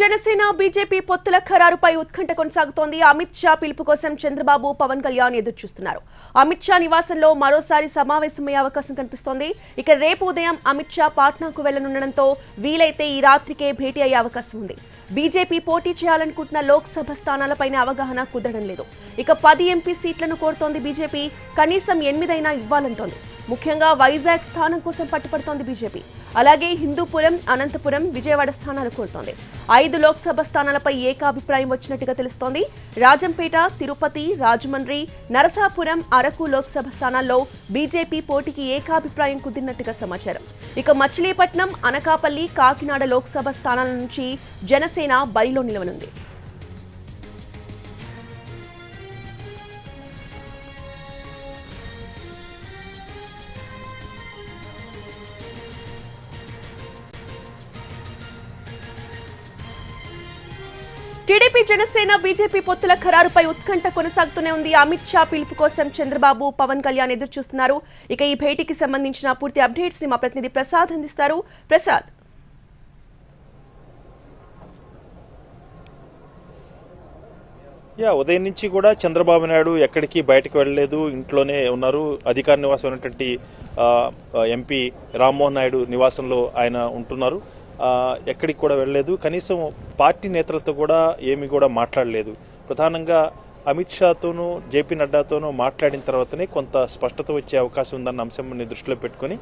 Janasena BJP పొత్తుల ఖరారుపై ఉత్కంఠ కొనసాగుతోంది. అమిత్ షా పిలుపు కోసం చంద్రబాబు, పవన్ కళ్యాణ్ ఎదురుచూస్తున్నారు. అమిత్ షా నివాసంలో మరోసారి సమావేశమయ్యే అవకాశం కనిపిస్తోంది. ఇక రేపు ఉదయం అమిత్ షా పాట్నాకు వెళ్లనుండడంతో వీలైతే ఈ రాత్రికే భేటీ అయ్యే అవకాశం ఉంది. బీజేపీ పోటీ చేయాలనుకుంటున్న లోక్సభ స్థానాలపైన అవగాహన కుదరడం లేదు. ఇక 10 ఎంపీ సీట్లను కోరుతోంది బీజేపీ, కనీసం 8 అయినా ఇవ్వాలంటోంది. ముఖ్యంగా వైజాగ్ స్థానం కోసం పట్టుపడుతోంది బీజేపీ. అలాగే హిందూపురం, అనంతపురం, విజయవాడ స్థానాలు కోరుతోంది. 5 లోక్సభ స్థానాలపై ఏకాభిప్రాయం వచ్చినట్టుగా తెలుస్తోంది. రాజంపేట, తిరుపతి, రాజమండ్రి, నరసాపురం, అరకు లోక్సభ స్థానాల్లో బీజేపీ పోటీకి ఏకాభిప్రాయం కుదిరినట్టుగా సమాచారం. ఇక మచిలీపట్నం, అనకాపల్లి, కాకినాడ లోక్సభ స్థానాల నుంచి జనసేన బరిలో నిలవనుంది. టీడీపీ జనసేన బీజేపీ పొత్తుల ఖరారుపై ఉత్కంఠ కొనసాగుతూనే ఉంది. అమిత్ షా పిలుపు కోసం చంద్రబాబు, పవన్ కళ్యాణ్ ఎదురు చూస్తున్నారు. ఇక ఈ భేటీకి సంబంధించిన పూర్తి అప్డేట్స్ ని మా ప్రతినిధి ప్రసాద్ అందిస్తారు. ప్రసాద్, ఉదయం నుంచి కూడా చంద్రబాబు నాయుడు ఎక్కడికి బయటకు వెళ్ళలేదు, ఇంట్లోనే ఉన్నారు. అధికార నివాసం ఉన్నటువంటి ఎంపీ రామ్మోహన్ నాయుడు నివాసంలో ఆయన ఉంటున్నారు. ఎక్కడికి కూడా వెళ్ళలేదు. కనీసం పార్టీ నేతలతో కూడా ఏమీ కూడా మాట్లాడలేదు. ప్రధానంగా అమిత్ షాతోనూ జేపీ నడ్డాతోనూ మాట్లాడిన తర్వాతనే కొంత స్పష్టత వచ్చే అవకాశం ఉందన్న అంశాన్ని దృష్టిలో పెట్టుకుని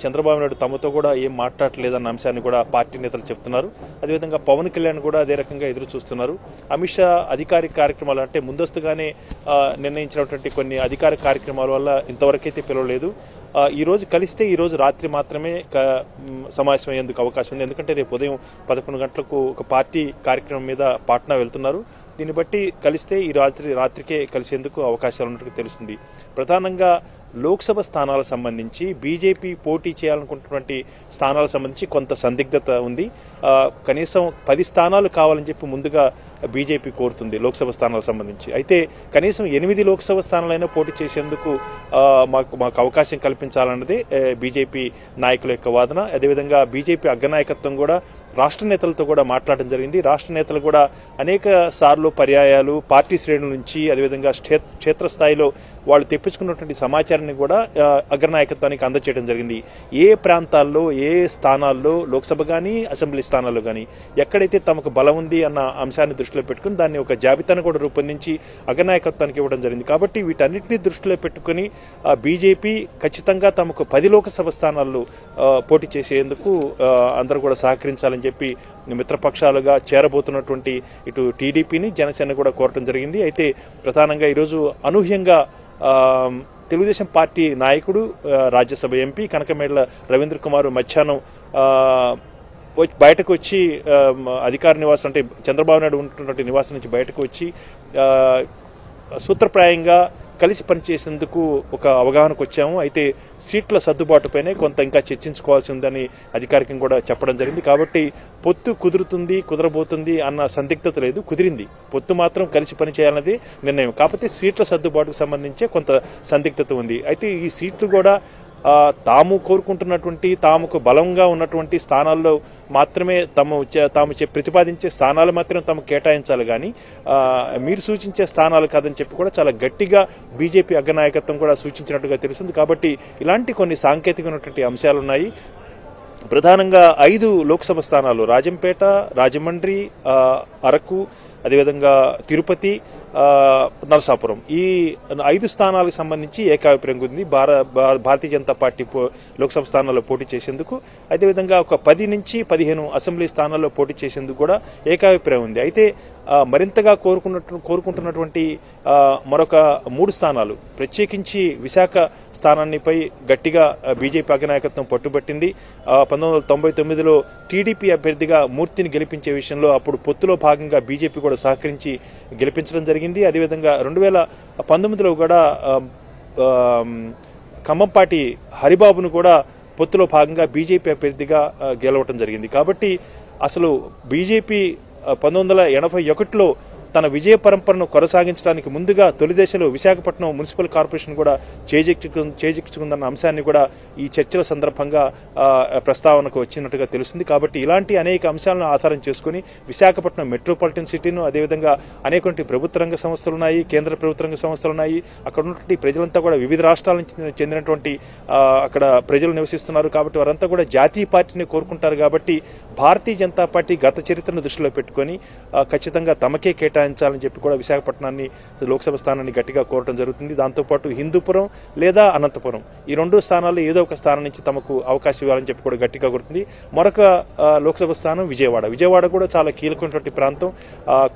చంద్రబాబు నాయుడు తమతో కూడా ఏం మాట్లాడలేదన్న అంశాన్ని కూడా పార్టీ నేతలు చెప్తున్నారు. అదేవిధంగా పవన్ కళ్యాణ్ కూడా అదే రకంగా ఎదురు చూస్తున్నారు. అమిత్ షా అధికారిక కార్యక్రమాలు అంటే ముందస్తుగానే నిర్ణయించినటువంటి కొన్ని అధికారిక కార్యక్రమాల వల్ల ఇంతవరకైతే పిలవలేదు. ఈ రోజు కలిస్తే ఈ రోజు రాత్రి మాత్రమే సమావేశమయ్యేందుకు అవకాశం ఉంది. ఎందుకంటే రేపు ఉదయం 11 గంటలకు ఒక పార్టీ కార్యక్రమం మీద పాట్నా వెళ్తున్నారు. దీన్ని బట్టి కలిస్తే ఈ రాత్రికే కలిసేందుకు అవకాశాలు ఉన్నట్టు తెలుస్తుంది. ప్రధానంగా లోక్సభ స్థానాలకు సంబంధించి బీజేపీ పోటీ చేయాలనుకుంటున్నటువంటి స్థానాలకు సంబంధించి కొంత సందిగ్ధత ఉంది. కనీసం 10 స్థానాలు కావాలని చెప్పి ముందుగా బీజేపీ కోరుతుంది లోక్సభ స్థానాలకు సంబంధించి. అయితే కనీసం 8 లోక్సభ స్థానాలైనా పోటీ చేసేందుకు మాకు అవకాశం కల్పించాలన్నదే బీజేపీ నాయకుల యొక్క వాదన. అదేవిధంగా బీజేపీ అగ్రనాయకత్వం కూడా రాష్ట్ర నేతలతో కూడా మాట్లాడడం జరిగింది. రాష్ట్ర నేతలు కూడా అనేక సార్లు పర్యాయాలు పార్టీ శ్రేణుల నుంచి అదేవిధంగా క్షేత్రస్థాయిలో వాళ్ళు తెప్పించుకున్నటువంటి సమాచారాన్ని కూడా అగ్రనాయకత్వానికి అందజేయడం జరిగింది. ఏ ప్రాంతాల్లో ఏ స్థానాల్లో లోక్సభ కానీ అసెంబ్లీ స్థానాల్లో కానీ ఎక్కడైతే తమకు బలం ఉంది అన్న అంశాన్ని దృష్టిలో పెట్టుకుని దాన్ని ఒక జాబితాను కూడా రూపొందించి అగ్రనాయకత్వానికి ఇవ్వడం జరిగింది. కాబట్టి వీటన్నిటిని దృష్టిలో పెట్టుకుని బీజేపీ ఖచ్చితంగా తమకు 10 లోక్సభ స్థానాల్లో పోటీ చేసేందుకు అందరూ కూడా సహకరించాలని చెప్పి మిత్రపక్షాలుగా చేరబోతున్నటువంటి ఇటు టీడీపీని జనసేన కూడా కోరటం జరిగింది. అయితే ప్రధానంగా ఈరోజు అనూహ్యంగా తెలుగుదేశం పార్టీ నాయకుడు రాజ్యసభ ఎంపీ కనకమేడల రవీంద్ర కుమార్ మధ్యాహ్నం బయటకు వచ్చి అధికార నివాసం అంటే చంద్రబాబు నాయుడు ఉంటున్నటువంటి నివాసం నుంచి బయటకు వచ్చి సూత్రప్రాయంగా కలిసి పనిచేసేందుకు ఒక అవగాహనకు వచ్చాము. అయితే సీట్ల సర్దుబాటుపైనే కొంత ఇంకా చర్చించుకోవాల్సి ఉందని అధికారికంగా కూడా చెప్పడం జరిగింది. కాబట్టి పొత్తు కుదరబోతుంది అన్న సందిగ్ధత లేదు, కుదిరింది. పొత్తు మాత్రం కలిసి పనిచేయాలన్నది నిర్ణయం. కాకపోతే సీట్ల సర్దుబాటుకు సంబంధించే కొంత సందిగ్ధత ఉంది. అయితే ఈ సీట్లు కూడా తాము కోరుకుంటున్నటువంటి తమకు బలంగా ఉన్నటువంటి స్థానాల్లో మాత్రమే తాము ప్రతిపాదించే స్థానాలు మాత్రం తమకు కేటాయించాలి కానీ మీరు సూచించే స్థానాలు కాదని చెప్పి కూడా చాలా గట్టిగా బీజేపీ అగ్రనాయకత్వం కూడా సూచించినట్టుగా తెలుస్తుంది. కాబట్టి ఇలాంటి కొన్ని సాంకేతికమైనటువంటి అంశాలు ఉన్నాయి. ప్రధానంగా 5 లోక్సభ స్థానాలు రాజంపేట, రాజమండ్రి, అరకు, అదేవిధంగా తిరుపతి, నరసాపురం ఈ 5 స్థానాలకు సంబంధించి ఏకాభిప్రాయం ఉంది భారతీయ జనతా పార్టీ లోక్సభ స్థానాల్లో పోటీ చేసేందుకు. అదేవిధంగా ఒక 10 నుంచి 15 అసెంబ్లీ స్థానాల్లో పోటీ చేసేందుకు కూడా ఏకాభిప్రాయం ఉంది. అయితే మరింతగా కోరుకుంటున్నటువంటి మరొక 3 స్థానాలు ప్రత్యేకించి విశాఖ స్థానాన్నిపై గట్టిగా బీజేపీ అగ్రనాయకత్వం పట్టుబట్టింది. 1999లో టీడీపీ అభ్యర్థిగా మూర్తిని గెలిపించే విషయంలో అప్పుడు పొత్తులో భాగంగా బీజేపీ కూడా సహకరించి గెలిపించడం జరిగింది. అదేవిధంగా 2019లో కూడా ఖమ్మంపాటి హరిబాబును కూడా పొత్తులో భాగంగా బీజేపీ అభ్యర్థిగా గెలవటం జరిగింది. కాబట్టి అసలు బీజేపీ 1981లో తన విజయ పరంపరను కొనసాగించడానికి ముందుగా తొలి దశలో విశాఖపట్నం మున్సిపల్ కార్పొరేషన్ కూడా చేజిక్చుకుందన్న అంశాన్ని కూడా ఈ చర్చల సందర్భంగా ప్రస్తావనకు వచ్చినట్టుగా తెలుస్తుంది. కాబట్టి ఇలాంటి అనేక అంశాలను ఆధారం చేసుకుని విశాఖపట్నం మెట్రోపాలిటన్ సిటీను, అదేవిధంగా అనేక ప్రభుత్వ రంగ సంస్థలు ఉన్నాయి, కేంద్ర ప్రభుత్వ రంగ సంస్థలు ఉన్నాయి. అక్కడ ఉన్నటువంటి ప్రజలంతా కూడా వివిధ రాష్ట్రాల నుంచి చెందినటువంటి అక్కడ ప్రజలు నివసిస్తున్నారు. కాబట్టి వారంతా కూడా జాతీయ పార్టీని కోరుకుంటారు. కాబట్టి భారతీయ జనతా పార్టీ గత చరిత్రను దృష్టిలో పెట్టుకొని ఖచ్చితంగా తమకే కేటాయించాలని చెప్పి కూడా విశాఖపట్నాన్ని లోక్సభ స్థానాన్ని గట్టిగా కోరడం జరుగుతుంది. దాంతోపాటు హిందూపురం లేదా అనంతపురం ఈ రెండు స్థానాల్లో ఏదో ఒక స్థానం నుంచి తమకు అవకాశం ఇవ్వాలని చెప్పి కూడా గట్టిగా కోరుతుంది. మరొక లోక్సభ స్థానం విజయవాడ కూడా చాలా కీలకమైనటువంటి ప్రాంతం,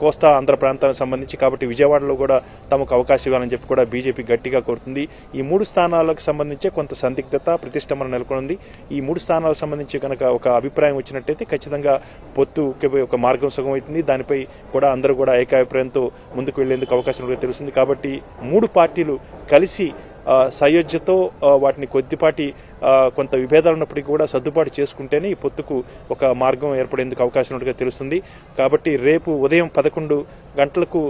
కోస్తా ఆంధ్ర ప్రాంతానికి సంబంధించి. కాబట్టి విజయవాడలో కూడా తమకు అవకాశం ఇవ్వాలని చెప్పి కూడా బీజేపీ గట్టిగా కోరుతుంది. ఈ 3 స్థానాలకు సంబంధించి కొంత సందిగ్ధత, ప్రతిష్టంభన నెలకొంది. ఈ 3 స్థానాలకు సంబంధించి కనుక ఒక అభిప్రాయం వచ్చినట్టయితే ఖచ్చితంగా పొత్తుకి ఒక మార్గం సుగమవుతుంది. దానిపై కూడా అందరూ కూడా ఏకాభిప్రాయంతో ముందుకు వెళ్లేందుకు అవకాశం తెలుస్తుంది. కాబట్టి 3 పార్టీలు కలిసి సయోధ్యతో వాటిని కొద్దిపాటి కొంత విభేదాలు ఉన్నప్పటికీ కూడా సర్దుబాటు చేసుకుంటేనే ఈ పొత్తుకు ఒక మార్గం ఏర్పడేందుకు అవకాశం ఉన్నట్టుగా తెలుస్తుంది. కాబట్టి రేపు ఉదయం 11 గంటలకు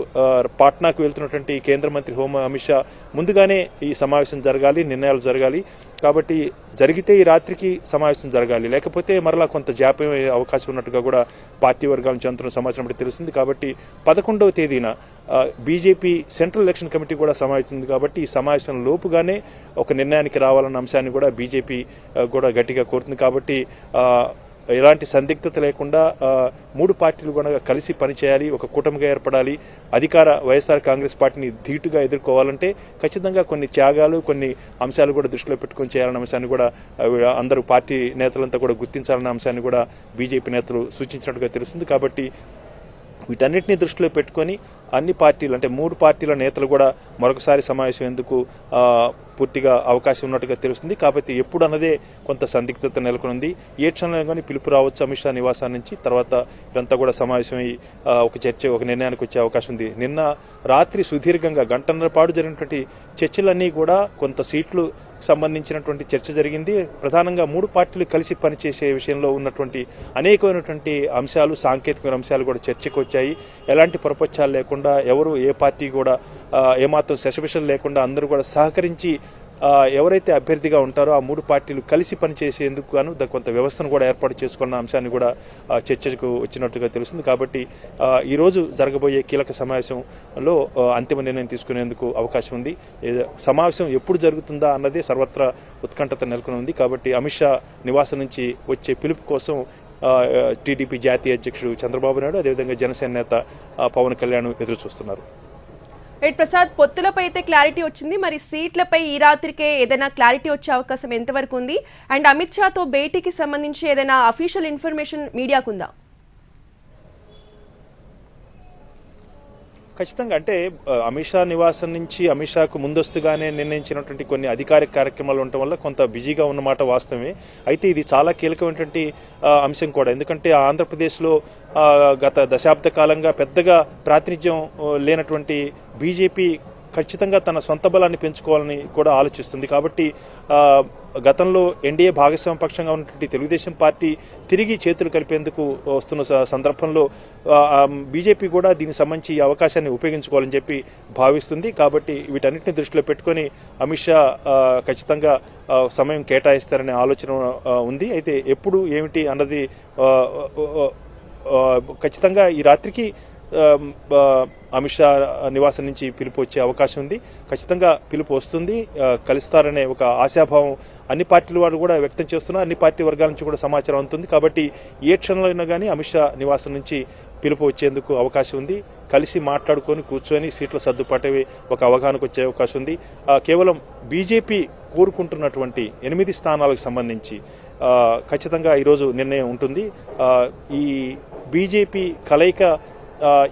పాట్నాకు వెళ్తున్నటువంటి కేంద్ర మంత్రి హోం అమిత్ షా ముందుగానే ఈ సమావేశం జరగాలి, నిర్ణయాలు జరగాలి. కాబట్టి జరిగితే ఈ రాత్రికి సమావేశం జరగాలి, లేకపోతే మరలా కొంత జాప్యం అయ్యే అవకాశం ఉన్నట్టుగా కూడా పార్టీ వర్గాల నుంచి అందుతున్న సమాచారం బట్టి తెలుస్తుంది. కాబట్టి 11వ తేదీన బీజేపీ సెంట్రల్ ఎలక్షన్ కమిటీ కూడా సమావేశం. కాబట్టి ఈ సమావేశం లోపుగానే ఒక నిర్ణయానికి రావాలన్న అంశాన్ని కూడా బీజేపీ కూడా గట్టిగా కోరుతుంది. కాబట్టి ఎలాంటి సందిగ్ధత లేకుండా 3 పార్టీలు కూడా కలిసి పనిచేయాలి, ఒక కూటమిగా ఏర్పడాలి. అధికార వైఎస్ఆర్ కాంగ్రెస్ పార్టీని ధీటుగా ఎదుర్కోవాలంటే ఖచ్చితంగా కొన్ని త్యాగాలు, కొన్ని అంశాలు కూడా దృష్టిలో పెట్టుకొని చేయాలన్న అంశాన్ని కూడా అందరూ పార్టీ నేతలంతా కూడా గుర్తించాలన్న అంశాన్ని కూడా బీజేపీ నేతలు సూచించినట్టుగా తెలుస్తుంది. కాబట్టి వీటన్నిటిని దృష్టిలో పెట్టుకొని అన్ని పార్టీలు అంటే 3 పార్టీల నేతలు కూడా మరొకసారి సమావేశం ఎందుకు పూర్తిగా అవకాశం ఉన్నట్టుగా తెలుస్తుంది. కాబట్టి ఎప్పుడు అన్నదే కొంత సందిగ్ధత నెలకొంది. ఏ క్షణంలో కానీ పిలుపు రావచ్చు అమిత్ షా నివాసాన్ని నుంచి. తర్వాత ఇదంతా కూడా సమావేశమై ఒక నిర్ణయానికి వచ్చే అవకాశం ఉంది. నిన్న రాత్రి సుదీర్ఘంగా గంటన్నర పాటు జరిగినటువంటి చర్చలన్నీ కూడా కొంత సీట్లు సంబంధించినటువంటి చర్చ జరిగింది. ప్రధానంగా 3 పార్టీలు కలిసి పనిచేసే విషయంలో ఉన్నటువంటి అనేకమైనటువంటి అంశాలు, సాంకేతిక అంశాలు కూడా చర్చకు వచ్చాయి. ఎలాంటి పొరపచ్చాలు లేకుండా, ఎవరు ఏ పార్టీ కూడా ఏమాత్రం శశపిషలు లేకుండా అందరూ కూడా సహకరించి ఎవరైతే అభ్యర్థిగా ఉంటారో ఆ 3 పార్టీలు కలిసి పనిచేసేందుకు గాను కొంత వ్యవస్థను కూడా ఏర్పాటు చేసుకున్న అంశాన్ని కూడా చర్చకు వచ్చినట్టుగా తెలుస్తుంది. కాబట్టి ఈరోజు జరగబోయే కీలక సమావేశంలో అంతిమ నిర్ణయం తీసుకునేందుకు అవకాశం ఉంది. సమావేశం ఎప్పుడు జరుగుతుందా అన్నదే సర్వత్రా ఉత్కంఠత నెలకొని ఉంది. కాబట్టి అమిత్ షా నివాసం నుంచి వచ్చే పిలుపు కోసం టీడీపీ జాతీయ అధ్యక్షుడు చంద్రబాబు నాయుడు, అదేవిధంగా జనసేన నేత పవన్ కళ్యాణ్ ఎదురు చూస్తున్నారు. ప్రసాద్, పొత్తులపై అయితే క్లారిటీ వచ్చింది, మరి సీట్లపై ఈ రాత్రికే ఏదైనా క్లారిటీ వచ్చే అవకాశం ఎంతవరకు ఉంది? అండ్ అమిత్ షాతో భేటీకి సంబంధించి ఏదైనా అఫీషియల్ ఇన్ఫర్మేషన్ మీడియాకు ఉందా? ఖచ్చితంగా అంటే అమిత్ షా నివాసం నుంచి అమిత్ షాకు ముందస్తుగానే నిర్ణయించినటువంటి కొన్ని అధికారిక కార్యక్రమాలు ఉండటం వల్ల కొంత బిజీగా ఉన్నమాట వాస్తవమే. అయితే ఇది చాలా కీలకమైనటువంటి అంశం కూడా. ఎందుకంటే ఆంధ్రప్రదేశ్లో గత దశాబ్ద కాలంగా పెద్దగా ప్రాతినిధ్యం లేనటువంటి బీజేపీ ఖచ్చితంగా తన సొంత బలాన్ని పెంచుకోవాలని కూడా ఆలోచిస్తుంది. కాబట్టి గతంలో ఎన్డీఏ భాగస్వామ్య పక్షంగా ఉన్నటువంటి తెలుగుదేశం పార్టీ తిరిగి చేతులు కలిపేందుకు వస్తున్న సందర్భంలో బీజేపీ కూడా దీనికి సంబంధించి ఈ అవకాశాన్ని ఉపయోగించుకోవాలని చెప్పి భావిస్తుంది. కాబట్టి వీటన్నిటిని దృష్టిలో పెట్టుకొని అమిత్ షా ఖచ్చితంగా సమయం కేటాయిస్తారనే ఆలోచన ఉంది. అయితే ఎప్పుడు ఏమిటి అన్నది ఖచ్చితంగా ఈ రాత్రికి అమిత్ షా నివాసం నుంచి పిలుపు వచ్చే అవకాశం ఉంది. ఖచ్చితంగా పిలుపు వస్తుంది, కలుస్తారనే ఒక ఆశాభావం అన్ని పార్టీల వారు కూడా వ్యక్తం చేస్తున్నారు. అన్ని పార్టీ వర్గాల నుంచి కూడా సమాచారం అందుతుంది. కాబట్టి ఏ క్షణంలో అయినా కానీ అమిత్ షా నివాసం నుంచి పిలుపు వచ్చేందుకు అవకాశం ఉంది. కలిసి మాట్లాడుకొని కూర్చొని సీట్ల సర్దుబాటు ఒక అవగాహనకు వచ్చే అవకాశం ఉంది. కేవలం బీజేపీ కోరుకుంటున్నటువంటి 8 స్థానాలకు సంబంధించి ఖచ్చితంగా ఈరోజు నిర్ణయం ఉంటుంది. ఈ బీజేపీ కలయిక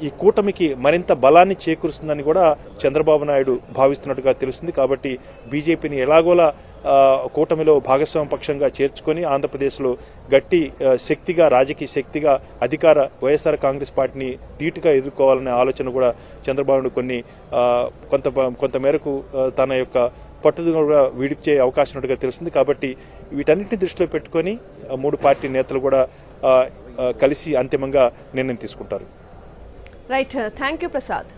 ఈ కూటమికి మరింత బలాన్ని చేకూరుస్తుందని కూడా చంద్రబాబు నాయుడు భావిస్తున్నట్టుగా తెలుస్తుంది. కాబట్టి బీజేపీని ఎలాగోలా కూటమిలో భాగస్వామ్య పక్షంగా చేర్చుకొని ఆంధ్రప్రదేశ్లో గట్టి శక్తిగా, రాజకీయ శక్తిగా అధికార వైఎస్ఆర్ కాంగ్రెస్ పార్టీని ధీటుగా ఎదుర్కోవాలనే ఆలోచన కూడా చంద్రబాబు నాయుడు కొంత మేరకు తన యొక్క పట్టుదల కూడా వీడిచ్చే అవకాశం ఉన్నట్టుగా తెలుస్తుంది. కాబట్టి వీటన్నిటిని దృష్టిలో పెట్టుకొని 3 పార్టీ నేతలు కూడా కలిసి అంతిమంగా నిర్ణయం తీసుకుంటారు. Right, thank you Prasad.